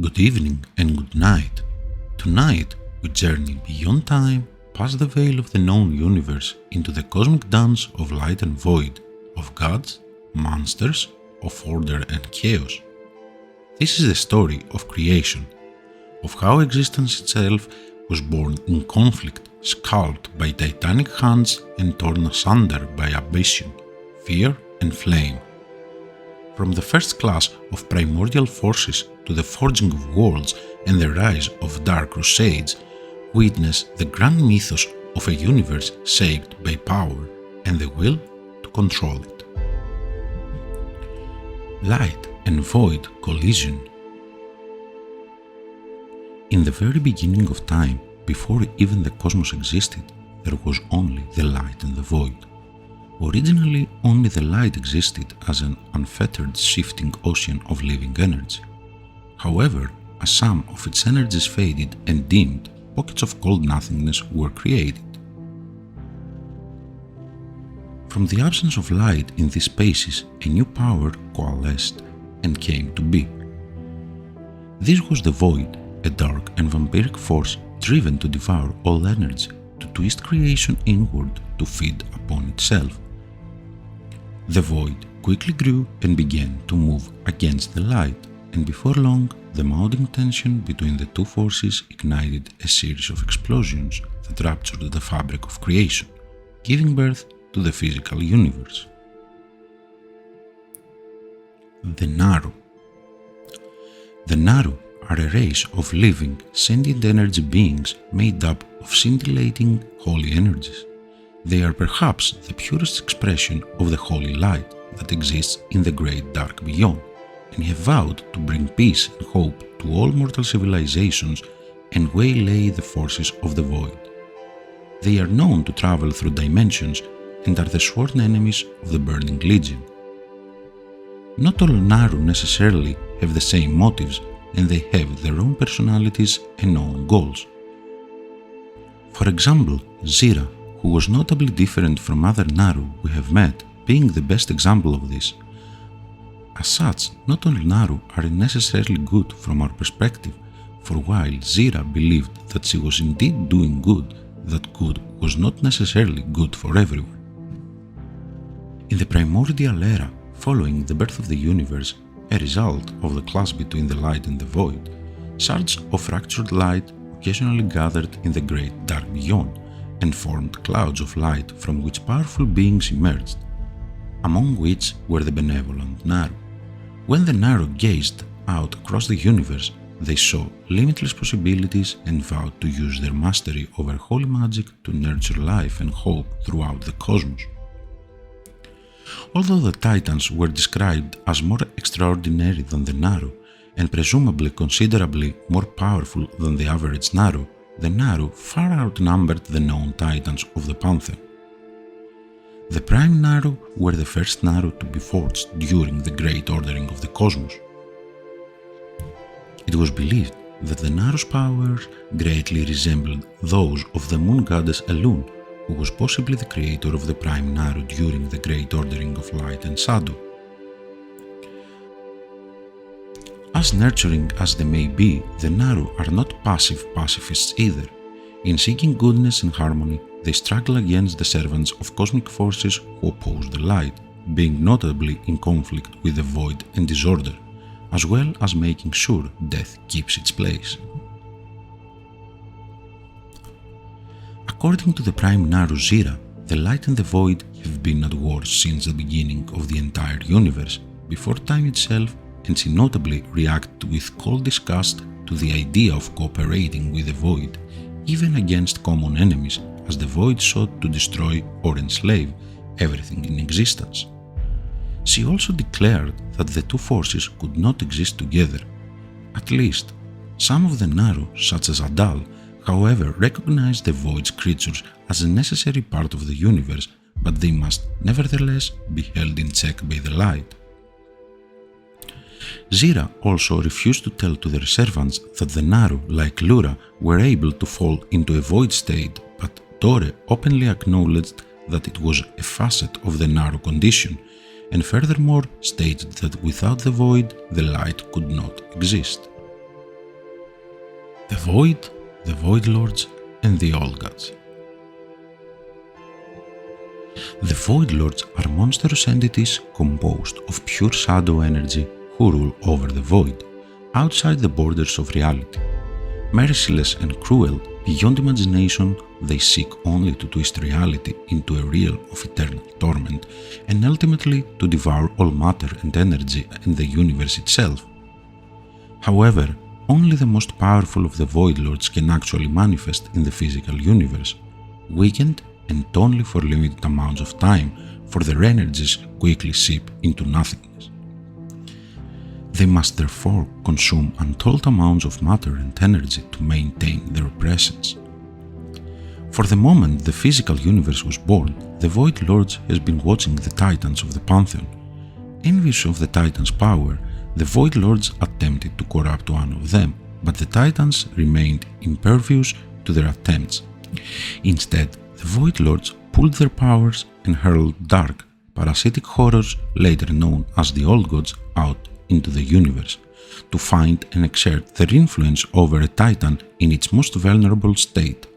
Good evening and good night. Tonight we journey beyond time, past the veil of the known universe, into the cosmic dance of light and void, of gods, monsters, of order and chaos. This is the story of creation, of how existence itself was born in conflict, sculpted by titanic hands and torn asunder by ambition, fear and flame. From the first class of primordial forces to the forging of worlds and the rise of dark crusades, witness the grand mythos of a universe shaped by power and the will to control it. Light and void collision. In the very beginning of time, before even the cosmos existed, there was only the light and the void. Originally, only the light existed as an unfettered shifting ocean of living energy. However, as some of its energies faded and dimmed, pockets of cold nothingness were created. From the absence of light in these spaces, a new power coalesced and came to be. This was the void, a dark and vampiric force driven to devour all energy, to twist creation inward to feed upon itself. The void quickly grew and began to move against the light, and before long, the mounting tension between the two forces ignited a series of explosions that ruptured the fabric of creation, giving birth to the physical universe. The Naru. The Naru are a race of living, sentient energy beings made up of scintillating holy energies. They are perhaps the purest expression of the holy light that exists in the great dark beyond, and have vowed to bring peace and hope to all mortal civilizations and waylay the forces of the void. They are known to travel through dimensions and are the sworn enemies of the Burning Legion. Not all Naru necessarily have the same motives, and they have their own personalities and own goals. For example, Zira, who was notably different from other Naru we have met, being the best example of this. As such, not all Naru are necessarily good from our perspective, for while Zira believed that she was indeed doing good, that good was not necessarily good for everyone. In the primordial era, following the birth of the universe, a result of the clash between the light and the void, shards of fractured light occasionally gathered in the great dark beyond, and formed clouds of light from which powerful beings emerged, among which were the benevolent Naru. When the Naru gazed out across the universe, they saw limitless possibilities and vowed to use their mastery over holy magic to nurture life and hope throughout the cosmos. Although the Titans were described as more extraordinary than the Naru, and presumably considerably more powerful than the average Naru, the Naru far outnumbered the known Titans of the Pantheon. The Prime Naru were the first Naru to be forged during the Great Ordering of the Cosmos. It was believed that the Naru's powers greatly resembled those of the moon goddess Elun, who was possibly the creator of the Prime Naru during the Great Ordering of Light and Shadow. As nurturing as they may be, the Naru are not passive pacifists either. In seeking goodness and harmony, they struggle against the servants of cosmic forces who oppose the light, being notably in conflict with the void and disorder, as well as making sure death keeps its place. According to the Prime Naru Zira, the light and the void have been at war since the beginning of the entire universe, before time itself, and she notably reacted with cold disgust to the idea of cooperating with the void, even against common enemies, as the void sought to destroy or enslave everything in existence. She also declared that the two forces could not exist together. At least, some of the Naru, such as Adal, however, recognized the void's creatures as a necessary part of the universe, but they must nevertheless be held in check by the light. Zira also refused to tell to their servants that the Naru, like Lura, were able to fall into a void state, but Dore openly acknowledged that it was a facet of the Naru condition, and furthermore stated that without the void, the light could not exist. The Void, the Void Lords, and the Old Gods. The Void Lords are monstrous entities composed of pure shadow energy who rule over the void, outside the borders of reality. Merciless and cruel, beyond imagination, they seek only to twist reality into a realm of eternal torment and ultimately to devour all matter and energy and the universe itself. However, only the most powerful of the Void Lords can actually manifest in the physical universe, weakened and only for limited amounts of time, for their energies quickly seep into nothingness. They must therefore consume untold amounts of matter and energy to maintain their presence. For the moment the physical universe was born, the Void Lords has been watching the Titans of the Pantheon. Envious of the Titans' power, the Void Lords attempted to corrupt one of them, but the Titans remained impervious to their attempts. Instead, the Void Lords pulled their powers and hurled dark, parasitic horrors, later known as the Old Gods, out into the universe, to find and exert their influence over a Titan in its most vulnerable state,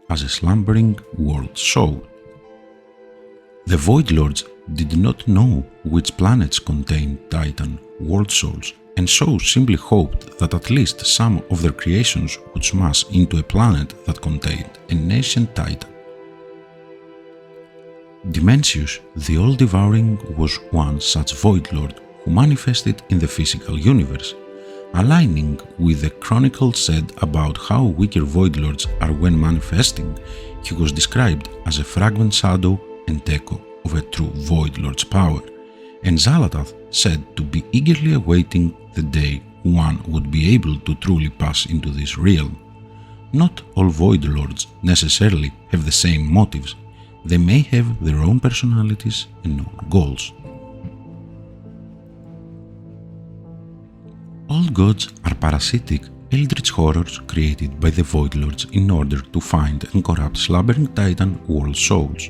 as a slumbering world soul. The Void Lords did not know which planets contained Titan world souls, and so simply hoped that at least some of their creations would smash into a planet that contained an ancient Titan. Dimensius, the All-Devouring, was one such Void Lord who manifested in the physical universe, aligning with the chronicles said about how weaker Void Lords are when manifesting. He was described as a fragment shadow and echo of a true Void Lord's power, and Xal'atath said to be eagerly awaiting the day one would be able to truly pass into this realm. Not all Void Lords necessarily have the same motives. They may have their own personalities and own goals. Old Gods are parasitic, eldritch horrors created by the Void Lords in order to find and corrupt slumbering Titan world souls.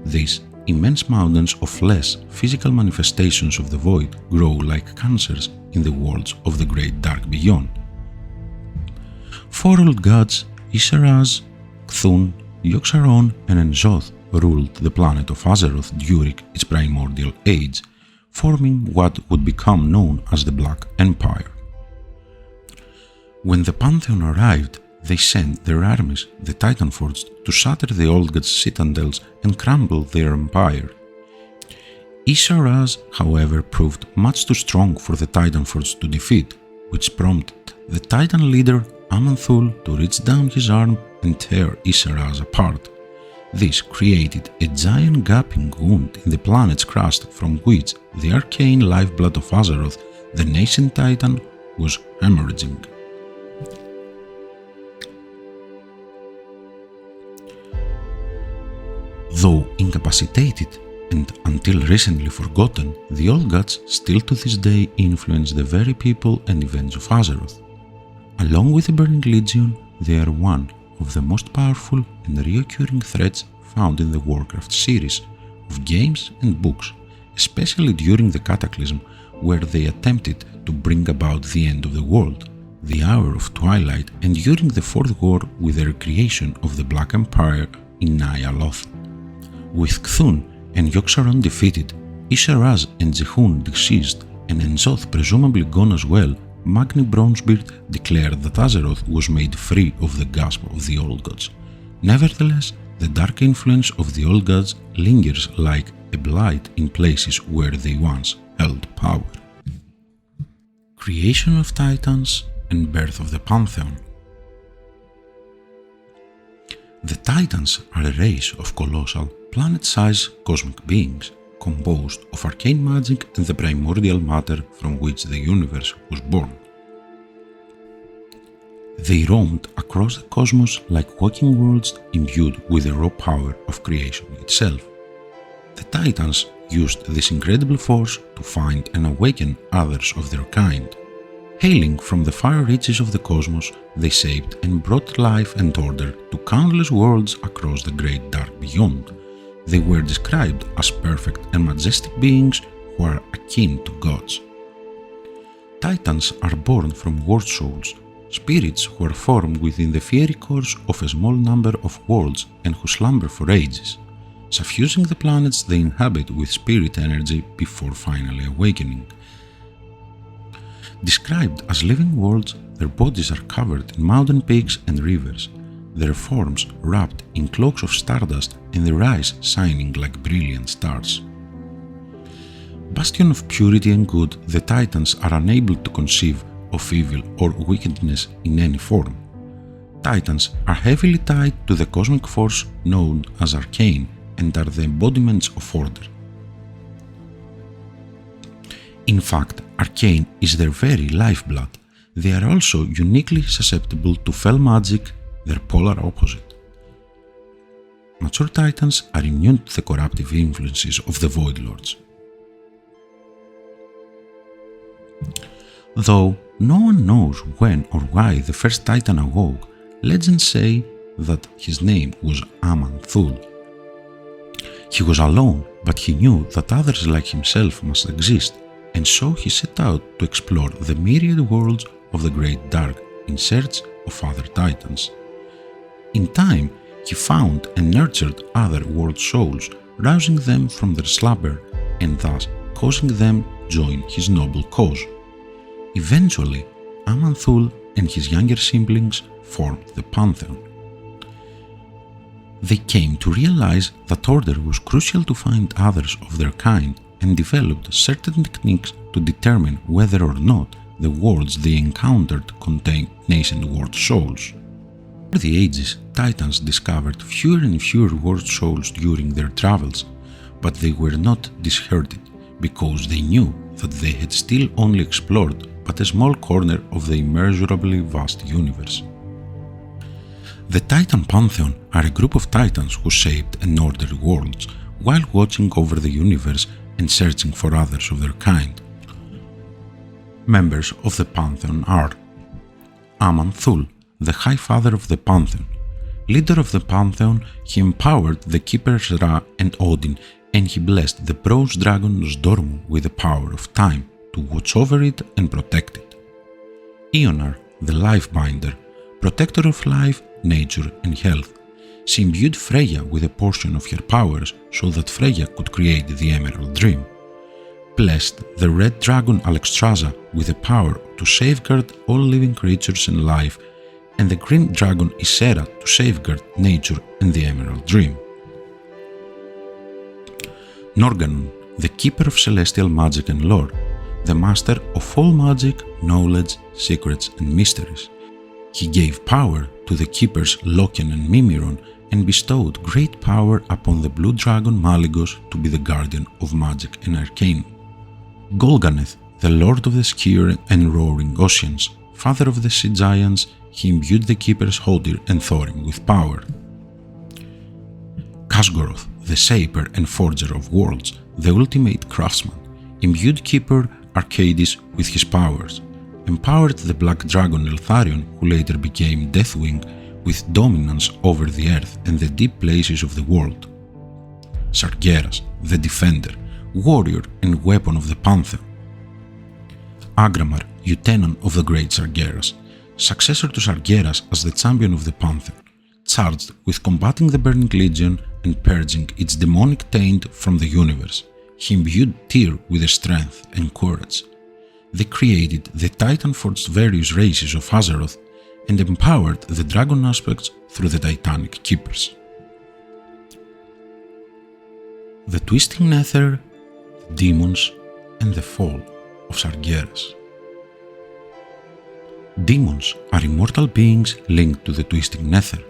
These immense mountains of less physical manifestations of the Void grow like cancers in the worlds of the Great Dark Beyond. 4 old gods, Sargeras, Cthulhu, Yogg-Saron, and Azeroth, ruled the planet of Azeroth during its primordial age, forming what would become known as the Black Empire. When the Pantheon arrived, they sent their armies, the Titanforged, to shatter the Old Gods' citadels and crumble their empire. Sargeras, however, proved much too strong for the Titanforged to defeat, which prompted the Titan leader Aman'Thul to reach down his arm and tear Sargeras apart. This created a giant gaping wound in the planet's crust from which the arcane lifeblood of Azeroth, the nascent Titan, was hemorrhaging. Though incapacitated and until recently forgotten, the Old Gods still to this day influence the very people and events of Azeroth. Along with the Burning Legion, they are one of the most powerful and recurring threats found in the Warcraft series of games and books, especially during the Cataclysm, where they attempted to bring about the end of the world, the Hour of Twilight, and during the Fourth War with their creation of the Black Empire in Ny'alotha. With Cthulhu and Yogg-Saron defeated, Sargeras and Jehun deceased, and N'Zoth presumably gone as well, Magni Bronzebeard declared that Azeroth was made free of the grasp of the Old Gods. Nevertheless, the dark influence of the Old Gods lingers like a blight in places where they once held power. Creation of Titans and birth of the Pantheon. The Titans are a race of colossal, planet-sized cosmic beings, composed of arcane magic and the primordial matter from which the universe was born. They roamed across the cosmos like walking worlds imbued with the raw power of creation itself. The Titans used this incredible force to find and awaken others of their kind. Hailing from the far reaches of the cosmos, they shaped and brought life and order to countless worlds across the Great Dark Beyond. They were described as perfect and majestic beings who are akin to gods. Titans are born from world souls, spirits who are formed within the fiery cores of a small number of worlds and who slumber for ages, suffusing the planets they inhabit with spirit energy before finally awakening. Described as living worlds, their bodies are covered in mountain peaks and rivers, their forms wrapped in cloaks of stardust and their eyes shining like brilliant stars. Bastion of purity and good, the Titans are unable to conceive of evil or wickedness in any form. Titans are heavily tied to the cosmic force known as arcane and are the embodiments of order. In fact, arcane is their very lifeblood. They are also uniquely susceptible to fell magic, their polar opposite. Mature Titans are immune to the corruptive influences of the Void Lords. Though no one knows when or why the first Titan awoke, legends say that his name was Aman-Thul. He was alone, but he knew that others like himself must exist, and so he set out to explore the myriad worlds of the Great Dark in search of other Titans. In time, he found and nurtured other world souls, rousing them from their slumber and thus causing them to join his noble cause. Eventually, Aman-Thul and his younger siblings formed the Pantheon. They came to realize that order was crucial to find others of their kind and developed certain techniques to determine whether or not the worlds they encountered contained nascent world souls. Over the ages, Titans discovered fewer and fewer world souls during their travels, but they were not disheartened because they knew that they had still only explored but a small corner of the immeasurably vast universe. The Titan Pantheon are a group of Titans who shaped and ordered worlds while watching over the universe and searching for others of their kind. Members of the Pantheon are Aman-Thul, the High Father of the Pantheon. Leader of the Pantheon, he empowered the Keepers Ra and Odin, and he blessed the bronze dragon Zdormu with the power of time to watch over it and protect it. Ionar, the Lifebinder, protector of life, nature and health. She imbued Freya with a portion of her powers so that Freya could create the Emerald Dream. Blessed the red dragon Alexstrasza with the power to safeguard all living creatures and life, and the green dragon Ysera to safeguard nature and the Emerald Dream. Norgannon, the keeper of celestial magic and lore, the master of all magic, knowledge, secrets and mysteries. He gave power to the keepers Loken and Mimiron and bestowed great power upon the blue dragon Malygos to be the guardian of magic and arcane. Golganeth, the lord of the Skier and roaring oceans, father of the sea giants, he imbued the keepers Hodir and Thorim with power. Kasgoroth, the shaper and forger of worlds, the ultimate craftsman, imbued keeper Arcadis with his powers, empowered the black dragon Eltharion, who later became Deathwing, with dominance over the earth and the deep places of the world. Sargeras, the defender, warrior and weapon of the Pantheon. Agramar, lieutenant of the great Sargeras, successor to Sargeras as the champion of the Pantheon, charged with combating the Burning Legion and purging its demonic taint from the universe. He imbued Tyr with strength and courage. They created the Titan-forged various races of Azeroth and empowered the dragon aspects through the Titanic Keepers. The Twisting Nether, the Demons, and the Fall of Sargeras. Demons are immortal beings linked to the Twisting Nether.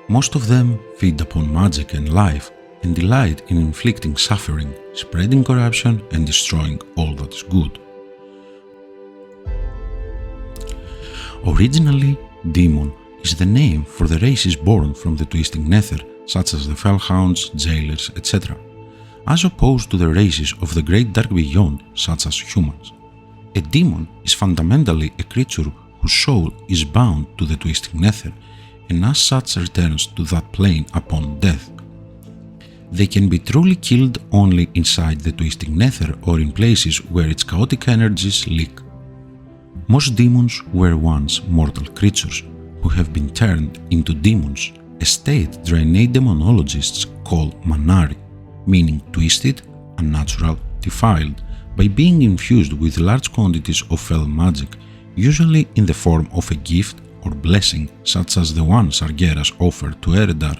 Most of them feed upon magic and life and delight in inflicting suffering, spreading corruption, and destroying all that is good. Originally, Demon is the name for the races born from the Twisting Nether, such as the Fellhounds, Jailers, etc., as opposed to the races of the Great Dark Beyond, such as humans. A demon is fundamentally a creature whose soul is bound to the Twisting Nether, and as such returns to that plane upon death. They can be truly killed only inside the Twisting Nether or in places where its chaotic energies leak. Most demons were once mortal creatures who have been turned into demons, a state Draenei demonologists call manari, meaning twisted, unnatural, defiled, by being infused with large quantities of fell magic, usually in the form of a gift or blessing such as the one Sargeras offered to Eredar,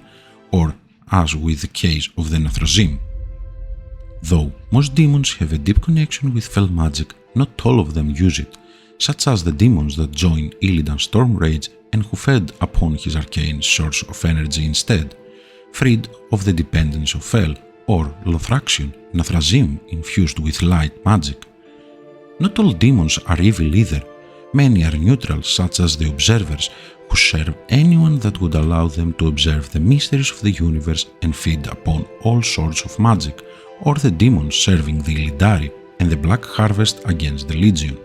or as with the case of the Nathrezim. Though most demons have a deep connection with fell magic, not all of them use it, such as the demons that joined Illidan's Stormrage and who fed upon his arcane source of energy instead, freed of the dependence of Fel, or Lothraxion, Nathrezim infused with light magic. Not all demons are evil either. Many are neutral, such as the Observers, who serve anyone that would allow them to observe the mysteries of the universe and feed upon all sorts of magic, or the demons serving the Illidari and the Black Harvest against the Legion.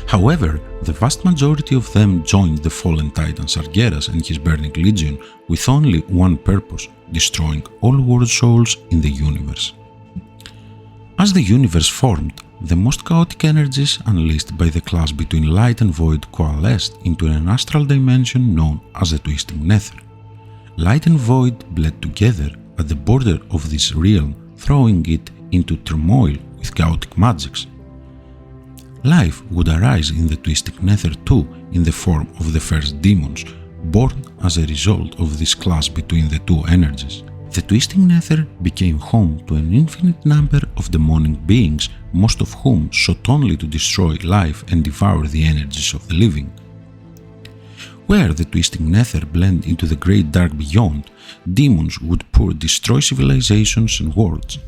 However, the vast majority of them joined the fallen titan Sargeras and his burning legion with only one purpose: destroying all world souls in the universe. As the universe formed, the most chaotic energies unleashed by the clash between light and void coalesced into an astral dimension known as the Twisting Nether. Light and void bled together at the border of this realm, throwing it into turmoil with chaotic magics. Life would arise in the Twisting Nether too in the form of the first demons, born as a result of this clash between the two energies. The Twisting Nether became home to an infinite number of demonic beings, most of whom sought only to destroy life and devour the energies of the living. Where the Twisting Nether blended into the Great Dark Beyond, demons would destroy civilizations and worlds.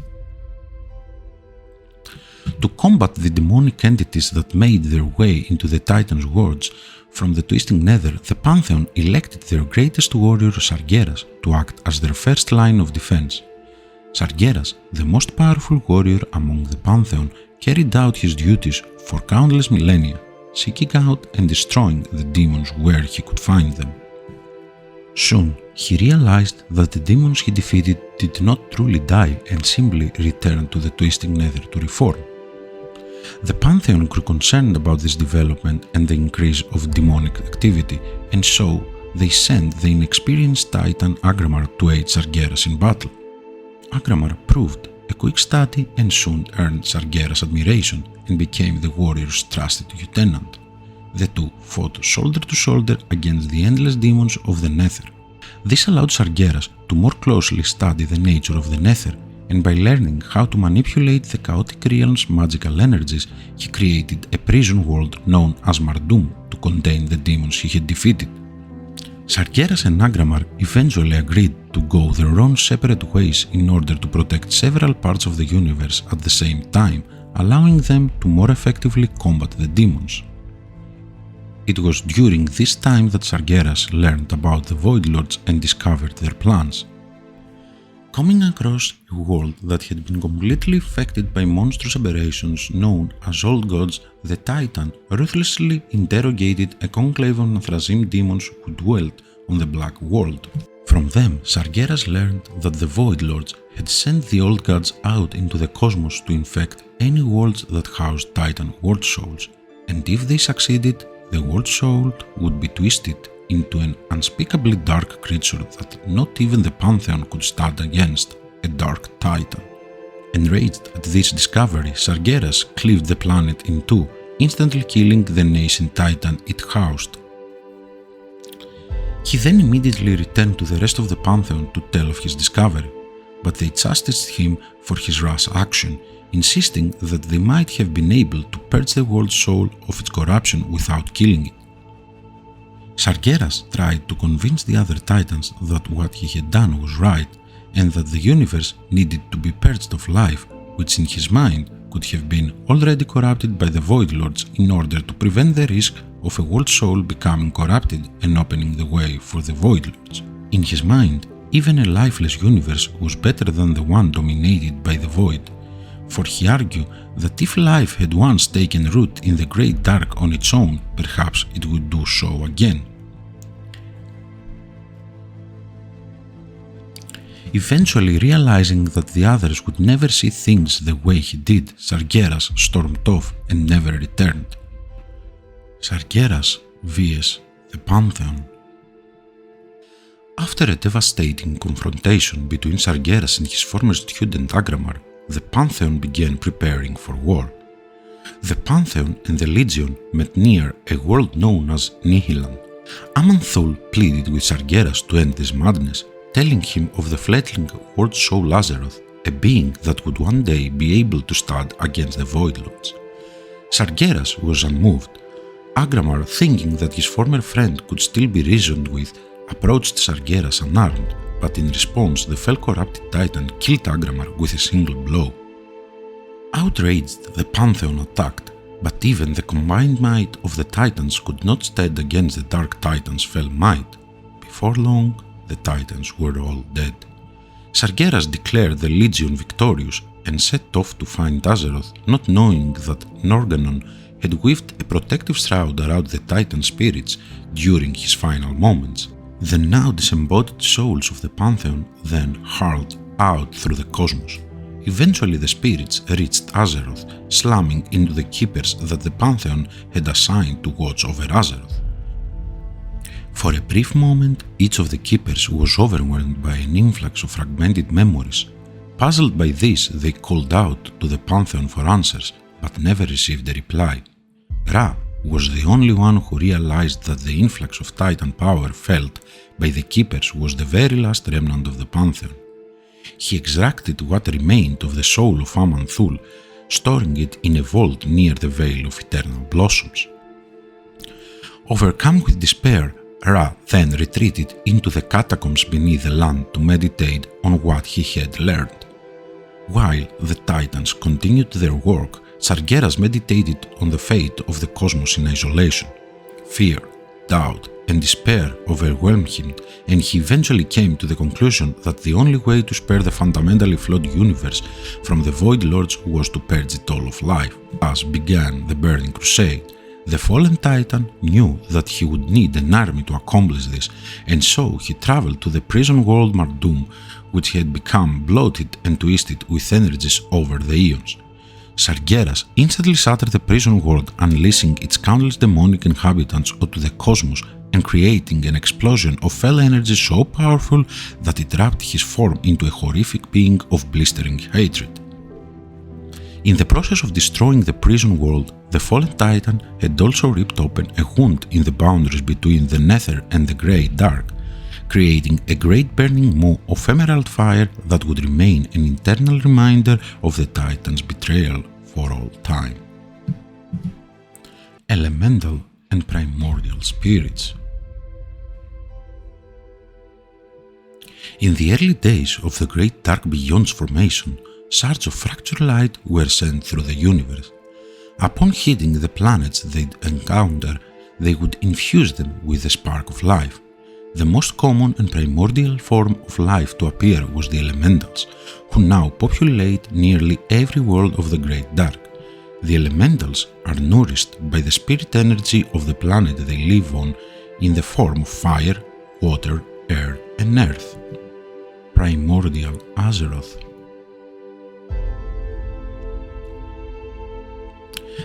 To combat the demonic entities that made their way into the Titans' worlds from the Twisting Nether, the Pantheon elected their greatest warrior Sargeras to act as their first line of defense. Sargeras, the most powerful warrior among the Pantheon, carried out his duties for countless millennia, seeking out and destroying the demons where he could find them. Soon, he realized that the demons he defeated did not truly die and simply returned to the Twisting Nether to reform. The Pantheon grew concerned about this development and the increase of demonic activity, and so they sent the inexperienced Titan Agramar to aid Sargeras in battle. Agramar proved a quick study and soon earned Sargeras' admiration and became the warrior's trusted lieutenant. The two fought shoulder to shoulder against the endless demons of the Nether. This allowed Sargeras to more closely study the nature of the Nether, and by learning how to manipulate the chaotic realm's magical energies, he created a prison world known as Mardum to contain the demons he had defeated. Sargeras and Agramar eventually agreed to go their own separate ways in order to protect several parts of the universe at the same time, allowing them to more effectively combat the demons. It was during this time that Sargeras learned about the Void Lords and discovered their plans. Coming across a world that had been completely affected by monstrous aberrations known as Old Gods, the Titan ruthlessly interrogated a conclave of Nathrezim demons who dwelt on the Black World. From them, Sargeras learned that the Void Lords had sent the Old Gods out into the cosmos to infect any worlds that housed Titan World Souls, and if they succeeded, the World Soul would be twisted into an unspeakably dark creature that not even the Pantheon could stand against, a Dark Titan. Enraged at this discovery, Sargeras cleaved the planet in two, instantly killing the nascent Titan it housed. He then immediately returned to the rest of the Pantheon to tell of his discovery, but they chastised him for his rash action, insisting that they might have been able to purge the world soul of its corruption without killing it. Sargeras tried to convince the other Titans that what he had done was right, and that the universe needed to be purged of life, which in his mind could have been already corrupted by the Void Lords in order to prevent the risk of a world soul becoming corrupted and opening the way for the Void Lords. In his mind, even a lifeless universe was better than the one dominated by the Void, for he argued that if life had once taken root in the Great Dark on its own, perhaps it would do so again. Eventually realizing that the others would never see things the way he did, Sargeras stormed off and never returned. Sargeras vs. the Pantheon. After a devastating confrontation between Sargeras and his former student Agramar, the Pantheon began preparing for war. The Pantheon and the Legion met near a world known as Nihilan. Aman'Thul pleaded with Sargeras to end this madness, telling him of the fledgling world soul Azeroth, a being that would one day be able to stand against the Void Lords. Sargeras was unmoved. Agramar, thinking that his former friend could still be reasoned with, approached Sargeras unarmed, but in response the fell-corrupted Titan killed Agramar with a single blow. Outraged, the Pantheon attacked, but even the combined might of the Titans could not stand against the Dark Titan's fell might. Before long, the Titans were all dead. Sargeras declared the Legion victorious and set off to find Azeroth, not knowing that Norgannon had weaved a protective shroud around the Titan spirits during his final moments. The now disembodied souls of the Pantheon then hurled out through the cosmos. Eventually the spirits reached Azeroth, slamming into the keepers that the Pantheon had assigned to watch over Azeroth. For a brief moment, each of the keepers was overwhelmed by an influx of fragmented memories. Puzzled by this, they called out to the Pantheon for answers, but never received a reply. Ra was the only one who realized that the influx of Titan power felt by the keepers was the very last remnant of the Pantheon. He extracted what remained of the soul of Aman'Thul, storing it in a vault near the Veil of Eternal Blossoms. Overcome with despair, Ra then retreated into the catacombs beneath the land to meditate on what he had learned. While the Titans continued their work, Sargeras meditated on the fate of the cosmos in isolation. Fear, doubt, and despair overwhelmed him, and he eventually came to the conclusion that the only way to spare the fundamentally flawed universe from the Void Lords was to purge it all of life. Thus began the Burning Crusade. The fallen Titan knew that he would need an army to accomplish this, and so he traveled to the prison world Mardum, which had become bloated and twisted with energies over the eons. Sargeras instantly shattered the prison world, unleashing its countless demonic inhabitants onto the cosmos and creating an explosion of fell energy so powerful that it wrapped his form into a horrific being of blistering hatred. In the process of destroying the prison world, the fallen Titan had also ripped open a wound in the boundaries between the Nether and the Great Dark, creating a great burning maw of emerald fire that would remain an eternal reminder of the Titan's betrayal for all time. Elemental and primordial spirits. In the early days of the Great Dark Beyond's formation, shards of fractured light were sent through the universe. Upon hitting the planets they'd encounter, they would infuse them with a spark of life. The most common and primordial form of life to appear was the elementals, who now populate nearly every world of the Great Dark. The elementals are nourished by the spirit energy of the planet they live on in the form of fire, water, air, and earth. Primordial Azeroth.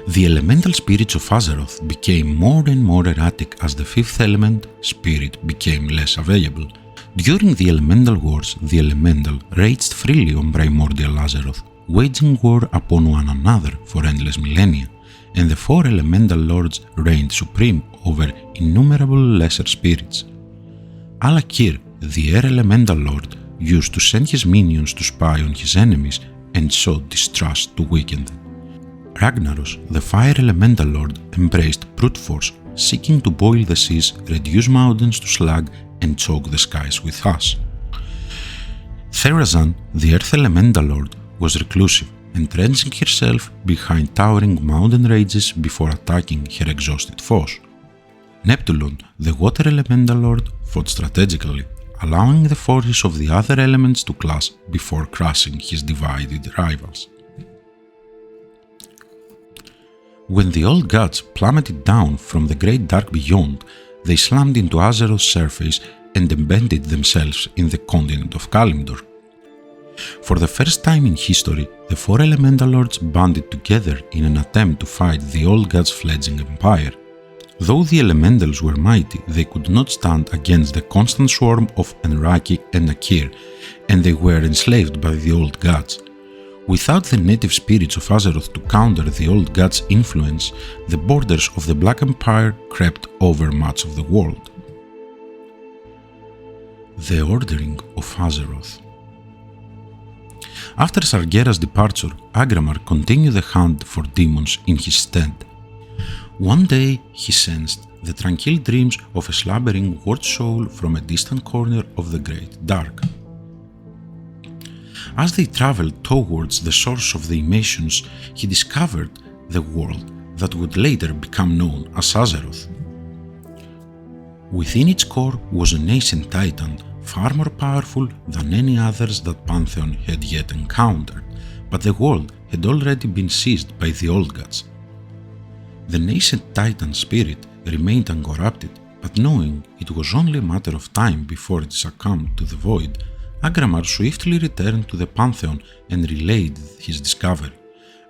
The elemental spirits of Azeroth became more and more erratic as the fifth element, spirit, became less available. During the elemental wars, the elemental raged freely on primordial Azeroth, waging war upon one another for endless millennia, and the four elemental lords reigned supreme over innumerable lesser spirits. Alakir, the air elemental lord, used to send his minions to spy on his enemies and sow distrust to weaken them. Ragnaros, the fire elemental lord, embraced brute force, seeking to boil the seas, reduce mountains to slag, and choke the skies with ash. Therazan, the earth elemental lord, was reclusive, entrenching herself behind towering mountain ranges before attacking her exhausted foes. Neptulon, the water elemental lord, fought strategically, allowing the forces of the other elements to clash before crushing his divided rivals. When the old gods plummeted down from the Great Dark Beyond, they slammed into Azeroth's surface and embedded themselves in the continent of Kalimdor, For the first time in history, the four elemental lords banded together in an attempt to fight the old gods' fledgling empire. Though the elementals were mighty, they could not stand against the constant swarm of Enraki and Akir, and they were enslaved by the old gods. Without the native spirits of Azeroth to counter the old gods' influence, the borders of the Black Empire crept over much of the world. The Ordering of Azeroth. After Sargeras' departure, Agramar continued the hunt for demons in his stead. One day he sensed the tranquil dreams of a slumbering ward soul from a distant corner of the Great Dark. As they traveled towards the source of the emissions, he discovered the world that would later become known as Azeroth. Within its core was an ancient titan, far more powerful than any others that Pantheon had yet encountered, but the world had already been seized by the old gods. The nascent titan's spirit remained uncorrupted, but knowing it was only a matter of time before it succumbed to the void, Agramar swiftly returned to the Pantheon and relayed his discovery,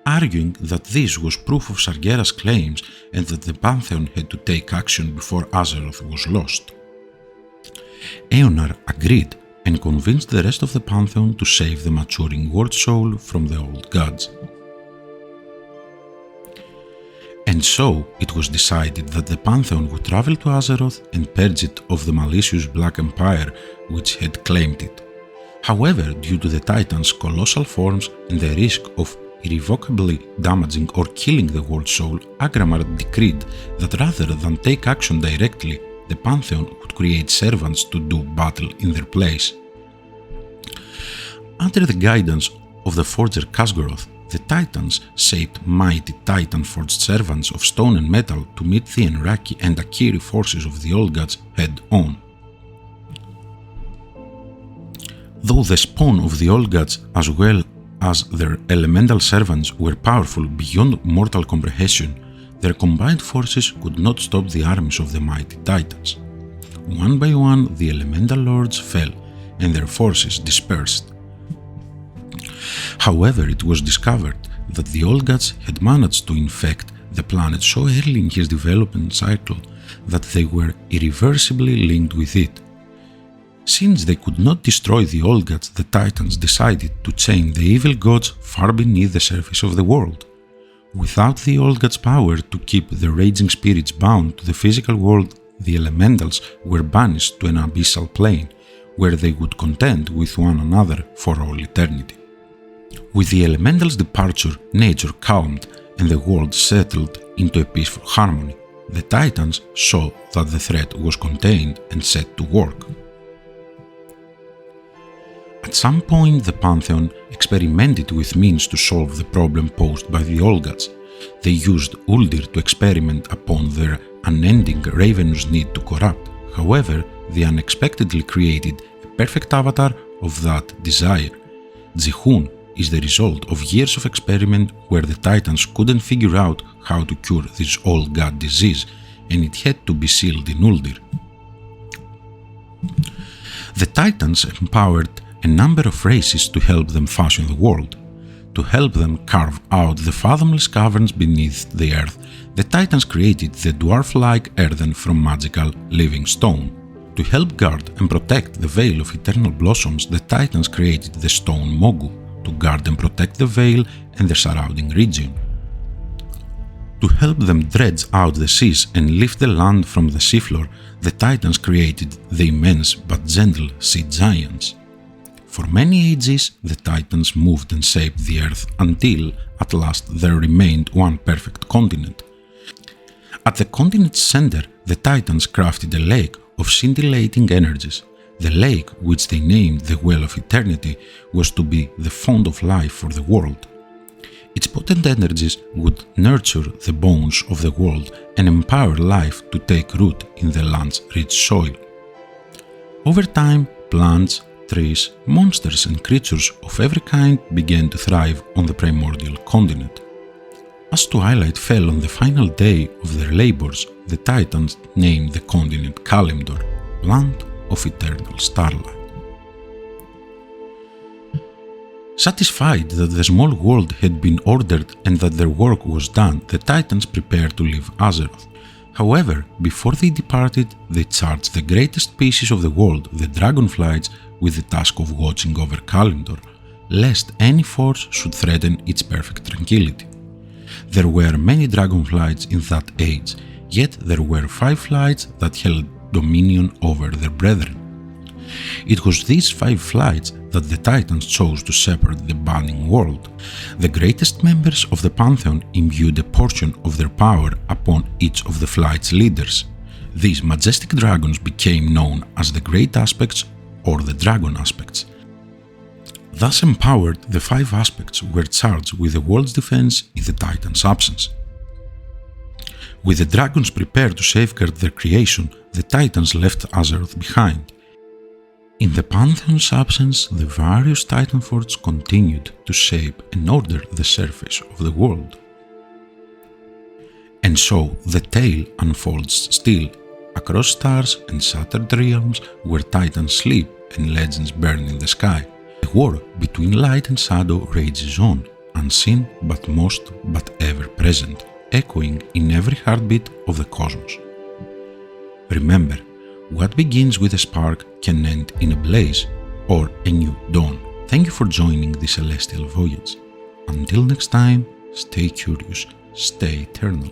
arguing that this was proof of Sargeras' claims and that the Pantheon had to take action before Azeroth was lost. Eonar agreed and convinced the rest of the Pantheon to save the maturing ward soul from the old gods. And so it was decided that the Pantheon would travel to Azeroth and purge it of the malicious Black Empire which had claimed it. However, due to the Titan's colossal forms and the risk of irrevocably damaging or killing the world soul, Agramar decreed that rather than take action directly, the Pantheon would create servants to do battle in their place. Under the guidance of the forger Sargeras, the Titans shaped mighty Titan-forged servants of stone and metal to meet the Enraki and Akiri forces of the old gods head-on. Though the spawn of the old gods as well as their elemental servants were powerful beyond mortal comprehension, their combined forces could not stop the armies of the mighty Titans. One by one the elemental lords fell and their forces dispersed. However, it was discovered that the old gods had managed to infect the planet so early in his development cycle that they were irreversibly linked with it. Since they could not destroy the old gods, the Titans decided to chain the evil gods far beneath the surface of the world. Without the old gods' power to keep the raging spirits bound to the physical world, the elementals were banished to an abyssal plane, where they would contend with one another for all eternity. With the elementals' departure, nature calmed and the world settled into a peaceful harmony. The Titans saw that the threat was contained and set to work. At some point, the Pantheon experimented with means to solve the problem posed by the old gods. They used Uldir to experiment upon their unending ravenous need to corrupt. However, they unexpectedly created a perfect avatar of that desire. Jehun is the result of years of experiment where the Titans couldn't figure out how to cure this old god disease, and it had to be sealed in Uldir. The Titans empowered a number of races to help them fashion the world. To help them carve out the fathomless caverns beneath the earth, the Titans created the dwarf-like earthen from magical living stone. To help guard and protect the Veil of Eternal Blossoms, the Titans created the stone Mogu, to guard and protect the Veil and the surrounding region. To help them dredge out the seas and lift the land from the seafloor, the Titans created the immense but gentle sea giants. For many ages, the Titans moved and shaped the earth until, at last, there remained one perfect continent. At the continent's center, the Titans crafted a lake of scintillating energies. The lake, which they named the Well of Eternity, was to be the font of life for the world. Its potent energies would nurture the bones of the world and empower life to take root in the land's rich soil. Over time, plants, trees, monsters and creatures of every kind began to thrive on the primordial continent. As twilight fell on the final day of their labors, the Titans named the continent Kalimdor, Land of Eternal Starlight. Satisfied that the small world had been ordered and that their work was done, the Titans prepared to leave Azeroth. However, before they departed, they charged the greatest pieces of the world, the Dragonflights, with the task of watching over Kalendor, lest any force should threaten its perfect tranquility. There were many Dragonflights in that age, yet there were 5 flights that held dominion over their brethren. It was these 5 flights that the Titans chose to shepherd the banning world. The greatest members of the Pantheon imbued a portion of their power upon each of the flight's leaders. These majestic dragons became known as the Great Aspects or the Dragon Aspects. Thus empowered, the 5 aspects were charged with the world's defense in the Titans' absence. With the dragons prepared to safeguard their creation, the Titans left Azeroth behind. In the Pantheon's absence, the various Titan forts continued to shape and order the surface of the world. And so the tale unfolds still, across stars and shattered realms where Titans sleep and legends burn in the sky. The war between light and shadow rages on, unseen but ever present, echoing in every heartbeat of the cosmos. Remember, what begins with a spark can end in a blaze or a new dawn. Thank you for joining this celestial voyage. Until next time, stay curious, stay eternal.